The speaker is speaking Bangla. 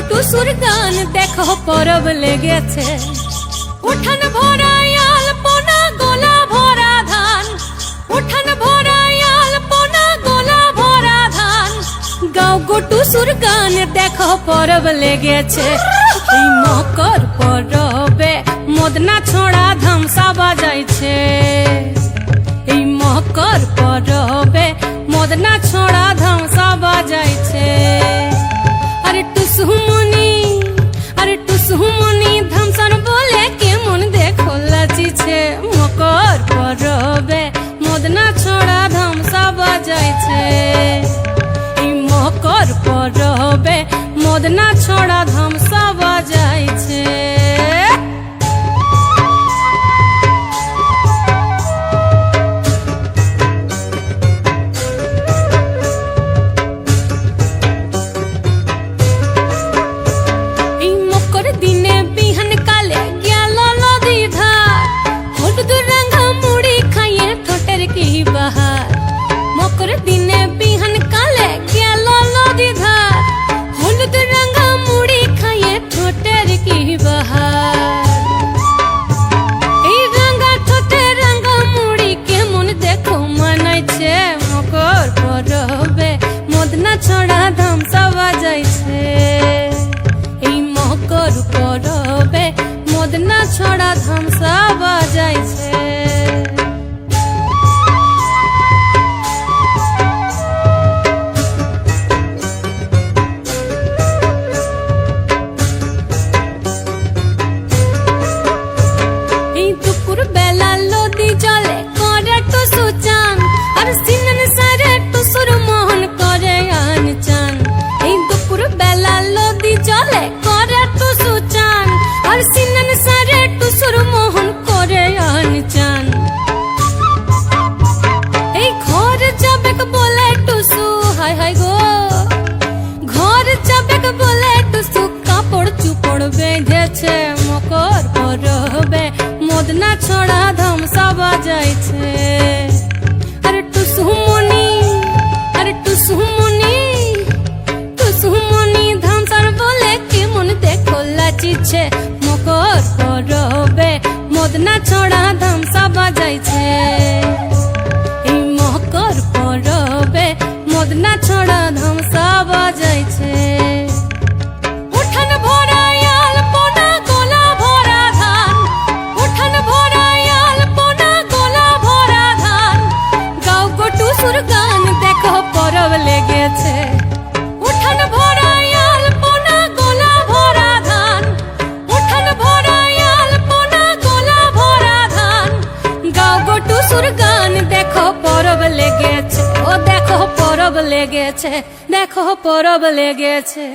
টুসুর গান দেখো পরব লেগেছে। উঠান ভরা আলপনা গোলা ভরা ধান, উঠান ভরা আলপনা গোলা ভরা ধান। গাও গো টুসুর গান দেখো পরব লেগেছে। এই মকর পরবে মদনা ছোড়া ধামসা বাজাইছে। এই মকর পরবে মদনা ছোড়া ধামসা বাজাইছে। আরে টুসুমনি, আরে টুসুমনি ধামসান বলে কেমন দেখো লাচিছে। মকর পরবে মদনা ছোড়া ধামসা বাজাইছে। এই মকর পরবে মদনা ছোড়া ধামসা বাজাইছে। মকর দিনে বিহান কালে গেল নদী ধার, হলুদ রঙা মুড়ি খাইয়ে ঠোঁটের কি বাহার। এই রঙা ঠোঁটে রঙা মুড়ি কেমন দেখো মানাইছে। মকর পরবে মদনা ছড়া ধামসা বাজাইছে। এই মকর পরবে মদনা ছড়া ধামসা বাজাইছে। মকর পরবে মদনা ছড়া ধামসা বাজাইছে। আরে টুসুমনি, আরে টুসুমনি, টুসুমনি ধামসার বলে কেমন দেখো লাচিছে। মকর পরবে মদনা ছড়া ধামসা বাজাইছে। এই মকর পরবে মদনা ছড়া ধামসা বাজাইছে। পরব লেগেছে। উঠান ভরা আলপনা গোলা ভরা ধান, উঠান ভরা আলপনা গোলা ভরা ধান। গাও গো টুসুর গান দেখো পরব লেগেছে। ও দেখো পরব লেগেছে, দেখো পরব লেগেছে।